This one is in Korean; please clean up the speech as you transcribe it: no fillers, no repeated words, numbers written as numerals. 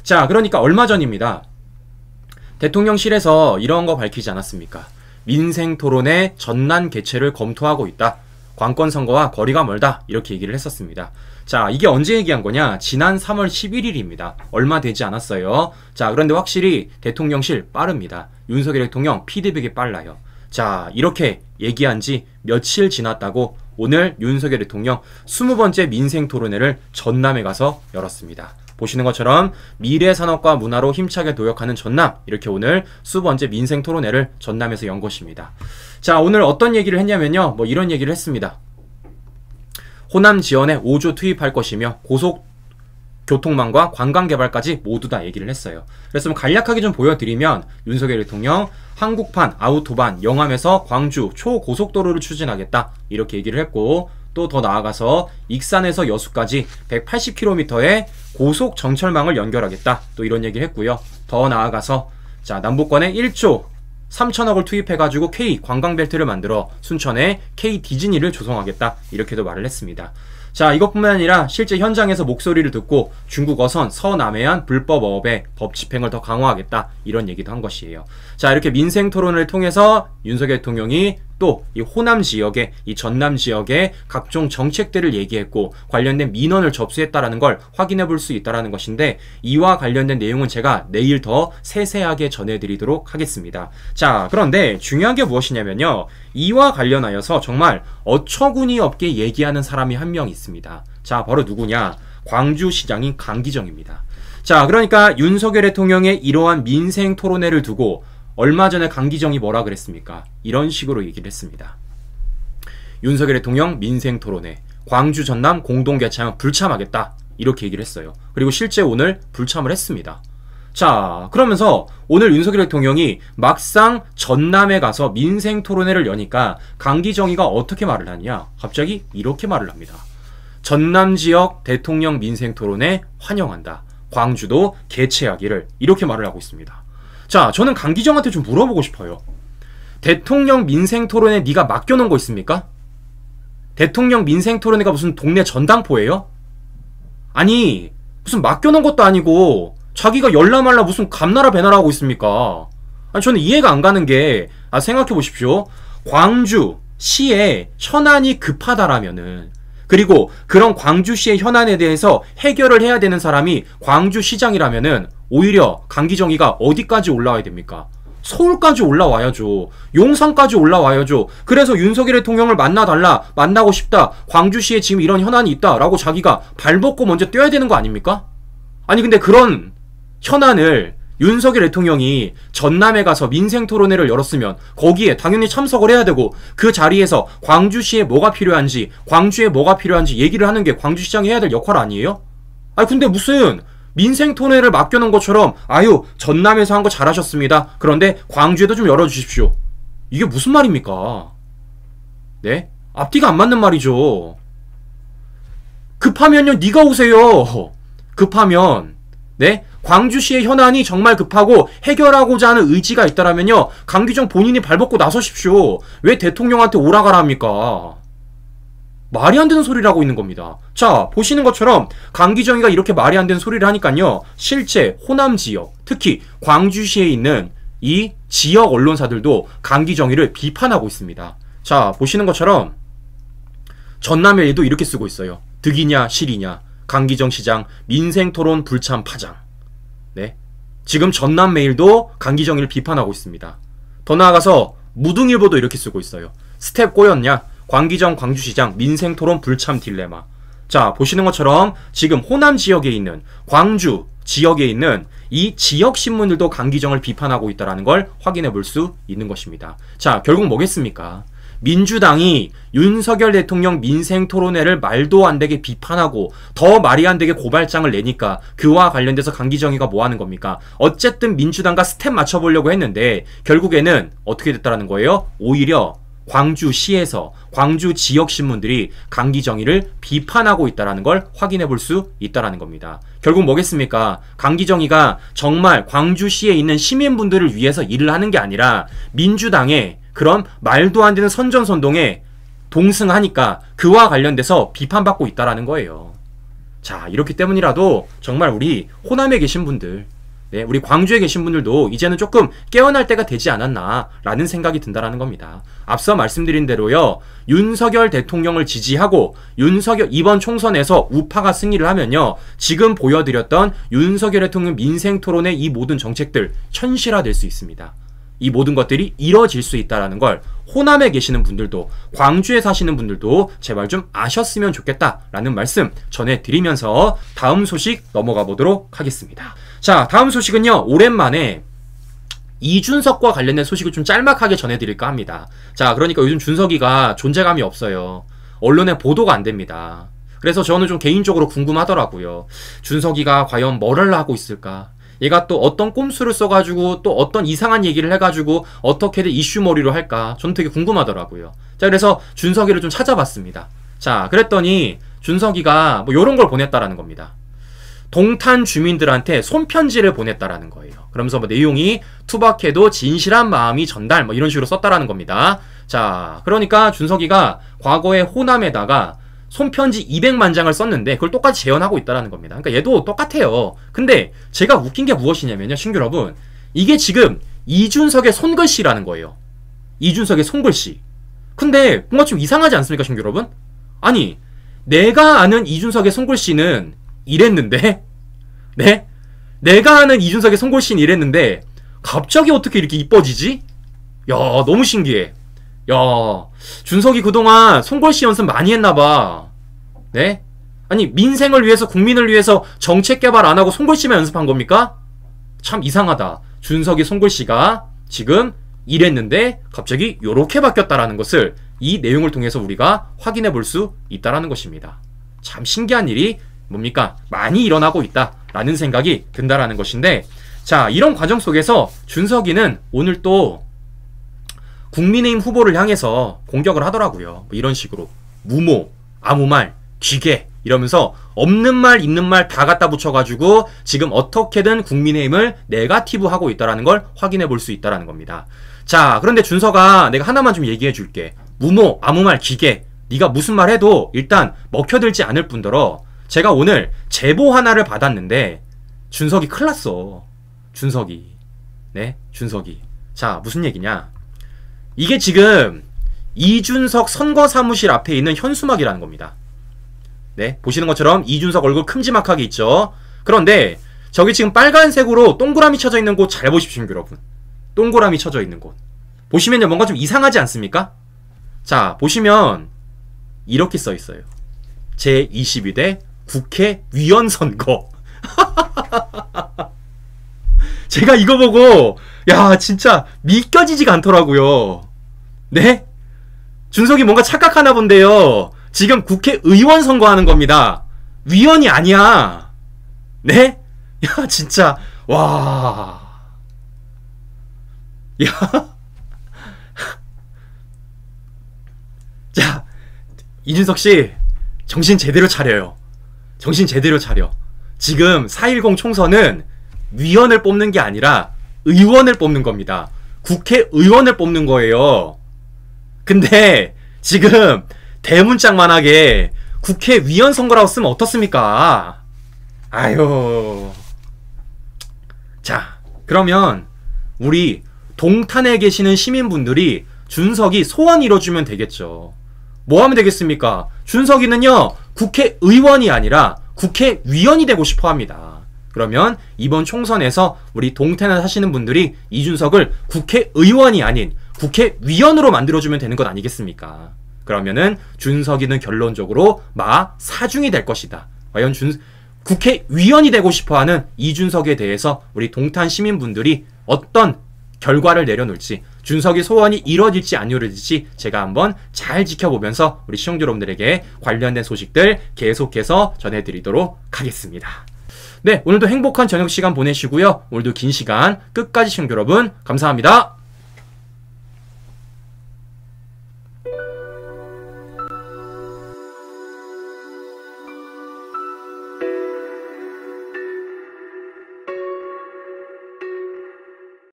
자, 그러니까 얼마 전입니다. 대통령실에서 이런 거 밝히지 않았습니까? 민생토론의 전난 개최를 검토하고 있다. 관건선거와 거리가 멀다. 이렇게 얘기를 했었습니다. 자, 이게 언제 얘기한 거냐? 지난 3월 11일입니다. 얼마 되지 않았어요. 자, 그런데 확실히 대통령실 빠릅니다. 윤석열 대통령 피드백이 빨라요. 자, 이렇게 얘기한 지 며칠 지났다고 오늘 윤석열 대통령 20번째 민생토론회를 전남에 가서 열었습니다. 보시는 것처럼 미래산업과 문화로 힘차게 도약하는 전남, 이렇게 오늘 20번째 민생토론회를 전남에서 연 것입니다. 자, 오늘 어떤 얘기를 했냐면요, 뭐 이런 얘기를 했습니다. 호남 지원에 5조 투입할 것이며 고속교통망과 관광개발까지 모두 다 얘기를 했어요. 그래서 간략하게 좀 보여드리면 윤석열 대통령 한국판, 아우토반, 영암에서 광주 초고속도로를 추진하겠다, 이렇게 얘기를 했고, 또 더 나아가서 익산에서 여수까지 180km의 고속 정철망을 연결하겠다, 또 이런 얘기를 했고요. 더 나아가서 자, 남북권에 1조 3천억을 투입해가지고 K 관광벨트를 만들어 순천에 K 디즈니를 조성하겠다, 이렇게도 말을 했습니다. 자, 이것뿐만 아니라 실제 현장에서 목소리를 듣고 중국 어선 서남해안 불법어업의 법 집행을 더 강화하겠다, 이런 얘기도 한 것이에요. 자, 이렇게 민생 토론을 통해서 윤석열 대통령이 또 이 호남 지역의, 이 전남 지역의 각종 정책들을 얘기했고 관련된 민원을 접수했다라는 걸 확인해 볼 수 있다라는 것인데, 이와 관련된 내용은 제가 내일 더 세세하게 전해드리도록 하겠습니다. 자, 그런데 중요한 게 무엇이냐면요, 이와 관련하여서 정말 어처구니 없게 얘기하는 사람이 한 명 있습니다. 자, 바로 누구냐? 광주시장인 강기정입니다. 자, 그러니까 윤석열 대통령의 이러한 민생 토론회를 두고 얼마 전에 강기정이 뭐라 그랬습니까? 이런 식으로 얘기를 했습니다. 윤석열 대통령 민생 토론회, 광주 전남 공동 개최하면 불참하겠다, 이렇게 얘기를 했어요. 그리고 실제 오늘 불참을 했습니다. 자, 그러면서 오늘 윤석열 대통령이 막상 전남에 가서 민생 토론회를 여니까 강기정이가 어떻게 말을 하냐? 갑자기 이렇게 말을 합니다. 전남 지역 대통령 민생 토론회 환영한다. 광주도 개최하기를, 이렇게 말을 하고 있습니다. 자, 저는 강기정한테 좀 물어보고 싶어요. 대통령 민생 토론회 네가 맡겨놓은 거 있습니까? 대통령 민생 토론회가 무슨 동네 전당포예요? 아니, 무슨 맡겨놓은 것도 아니고 자기가 열나말라 무슨 감나라 배나라 하고 있습니까? 아니, 저는 이해가 안 가는 게, 생각해 보십시오. 광주시에 현안이 급하다라면은, 그리고 그런 광주시의 현안에 대해서 해결을 해야 되는 사람이 광주시장이라면은 오히려 강기정이가 어디까지 올라와야 됩니까? 서울까지 올라와야죠. 용산까지 올라와야죠. 그래서 윤석열 대통령을 만나달라, 만나고 싶다, 광주시에 지금 이런 현안이 있다 라고 자기가 발벗고 먼저 뛰어야 되는 거 아닙니까? 아니, 근데 그런 현안을 윤석열 대통령이 전남에 가서 민생토론회를 열었으면 거기에 당연히 참석을 해야 되고, 그 자리에서 광주시에 뭐가 필요한지, 광주에 뭐가 필요한지 얘기를 하는 게 광주시장이 해야 될 역할 아니에요? 아니, 근데 무슨 민생토론회를 맡겨놓은 것처럼 아유, 전남에서 한 거 잘하셨습니다, 그런데 광주에도 좀 열어주십시오, 이게 무슨 말입니까? 네? 앞뒤가 안 맞는 말이죠. 급하면요, 네가 오세요. 급하면, 네? 광주시의 현안이 정말 급하고 해결하고자 하는 의지가 있다라면요, 강기정 본인이 발벗고 나서십시오. 왜 대통령한테 오라가라 합니까? 말이 안 되는 소리를 하고 있는 겁니다. 자, 보시는 것처럼 강기정이가 이렇게 말이 안 되는 소리를 하니까요, 실제 호남 지역, 특히 광주시에 있는 이 지역 언론사들도 강기정이를 비판하고 있습니다. 자, 보시는 것처럼 전남일도 이렇게 쓰고 있어요. 득이냐 실이냐, 강기정 시장 민생토론 불참 파장. 네, 지금 전남메일도 강기정이를 비판하고 있습니다. 더 나아가서 무등일보도 이렇게 쓰고 있어요. 스텝 꼬였냐? 강기정 광주시장 민생토론 불참 딜레마. 자, 보시는 것처럼 지금 호남 지역에 있는, 광주 지역에 있는 이 지역 신문들도 강기정을 비판하고 있다는 걸 확인해 볼 수 있는 것입니다. 자, 결국 뭐겠습니까? 민주당이 윤석열 대통령 민생토론회를 말도 안 되게 비판하고 더 말이 안 되게 고발장을 내니까 그와 관련돼서 강기정이가 뭐 하는 겁니까? 어쨌든 민주당과 스텝 맞춰보려고 했는데 결국에는 어떻게 됐다라는 거예요? 오히려 광주시에서 광주 지역 신문들이 강기정이를 비판하고 있다는 걸 확인해 볼 수 있다는 겁니다. 결국 뭐겠습니까? 강기정이가 정말 광주시에 있는 시민분들을 위해서 일을 하는 게 아니라 민주당의 그런 말도 안 되는 선전선동에 동승하니까 그와 관련돼서 비판받고 있다는 거예요. 자, 이렇기 때문이라도 정말 우리 호남에 계신 분들, 네, 우리 광주에 계신 분들도 이제는 조금 깨어날 때가 되지 않았나라는 생각이 든다라는 겁니다. 앞서 말씀드린 대로요, 윤석열 대통령을 지지하고 이번 총선에서 우파가 승리를 하면요, 지금 보여드렸던 윤석열 대통령 민생 토론의 이 모든 정책들 현실화될 수 있습니다. 이 모든 것들이 이뤄질 수 있다는 걸 호남에 계시는 분들도, 광주에 사시는 분들도 제발 좀 아셨으면 좋겠다라는 말씀 전해드리면서 다음 소식 넘어가 보도록 하겠습니다. 자, 다음 소식은요, 오랜만에 이준석과 관련된 소식을 좀 짤막하게 전해드릴까 합니다. 자, 그러니까 요즘 준석이가 존재감이 없어요. 언론에 보도가 안 됩니다. 그래서 저는 좀 개인적으로 궁금하더라고요. 준석이가 과연 뭘 하려고 있을까? 얘가 또 어떤 꼼수를 써가지고 또 어떤 이상한 얘기를 해가지고 어떻게든 이슈머리로 할까? 저는 되게 궁금하더라고요. 자, 그래서 준석이를 좀 찾아봤습니다. 자, 그랬더니 준석이가 뭐 요런 걸 보냈다라는 겁니다. 동탄 주민들한테 손편지를 보냈다라는 거예요. 그러면서 뭐 내용이 투박해도 진실한 마음이 전달 뭐 이런 식으로 썼다라는 겁니다. 자, 그러니까 준석이가 과거에 호남에다가 손편지 200만 장을 썼는데 그걸 똑같이 재현하고 있다라는 겁니다. 그러니까 얘도 똑같아요. 근데 제가 웃긴 게 무엇이냐면요, 친구 여러분, 이게 지금 이준석의 손글씨라는 거예요. 이준석의 손글씨. 근데 뭔가 좀 이상하지 않습니까, 친구 여러분? 아니, 내가 아는 이준석의 손글씨는 이랬는데, 네? 내가 아는 이준석의 손글씨는 이랬는데 갑자기 어떻게 이렇게 이뻐지지? 야, 너무 신기해. 야, 준석이 그동안 손글씨 연습 많이 했나봐. 네? 아니, 민생을 위해서, 국민을 위해서 정책 개발 안 하고 손글씨만 연습한 겁니까? 참 이상하다. 준석이 손글씨가 지금 이랬는데 갑자기 요렇게 바뀌었다라는 것을 이 내용을 통해서 우리가 확인해 볼 수 있다라는 것입니다. 참 신기한 일이 뭡니까? 많이 일어나고 있다라는 생각이 든다라는 것인데, 자, 이런 과정 속에서 준석이는 오늘 또 국민의힘 후보를 향해서 공격을 하더라고요. 뭐 이런 식으로 무모, 아무 말, 귀계 이러면서 없는 말 있는 말 다 갖다 붙여가지고 지금 어떻게든 국민의힘을 네거티브하고 있다는 걸 확인해 볼 수 있다는 겁니다. 자, 그런데 준석아, 내가 하나만 좀 얘기해 줄게. 무모, 아무 말, 귀계, 네가 무슨 말 해도 일단 먹혀들지 않을 뿐더러 제가 오늘 제보 하나를 받았는데 준석이 큰일 났어. 준석이. 네, 준석이. 자, 무슨 얘기냐, 이게 지금 이준석 선거사무실 앞에 있는 현수막이라는 겁니다. 네, 보시는 것처럼 이준석 얼굴 큼지막하게 있죠. 그런데 저기 지금 빨간색으로 동그라미 쳐져 있는 곳 잘 보십시오, 여러분. 동그라미 쳐져 있는 곳 보시면요, 뭔가 좀 이상하지 않습니까? 자, 보시면 이렇게 써 있어요. 제22대 국회의원 선거. 제가 이거 보고 야, 진짜 믿겨지지가 않더라고요. 네? 준석이 뭔가 착각하나 본데요. 지금 국회의원 선거하는 겁니다. 위원이 아니야. 네? 야, 진짜 와. 야. 자, 이준석씨 정신 제대로 차려요. 정신 제대로 차려. 지금 4.10 총선은 위원을 뽑는 게 아니라 의원을 뽑는 겁니다. 국회의원을 뽑는 거예요. 근데 지금 대문짝만하게 국회의원 선거라고 쓰면 어떻습니까? 아유. 자, 그러면 우리 동탄에 계시는 시민분들이 준석이 소원 이뤄주면 되겠죠. 뭐 하면 되겠습니까? 준석이는요, 국회의원이 아니라 국회의원이 되고 싶어 합니다. 그러면 이번 총선에서 우리 동탄에 사시는 분들이 이준석을 국회의원이 아닌 국회의원으로 만들어주면 되는 것 아니겠습니까? 그러면은 준석이는 결론적으로 사중이 될 것이다. 과연 국회의원이 되고 싶어하는 이준석에 대해서 우리 동탄 시민분들이 어떤 결과를 내려놓을지, 준석이 소원이 이루어질지 안 이루어질지 제가 한번 잘 지켜보면서 우리 시청자 여러분들에게 관련된 소식들 계속해서 전해드리도록 하겠습니다. 네, 오늘도 행복한 저녁 시간 보내시고요. 오늘도 긴 시간 끝까지 시청자 여러분 감사합니다.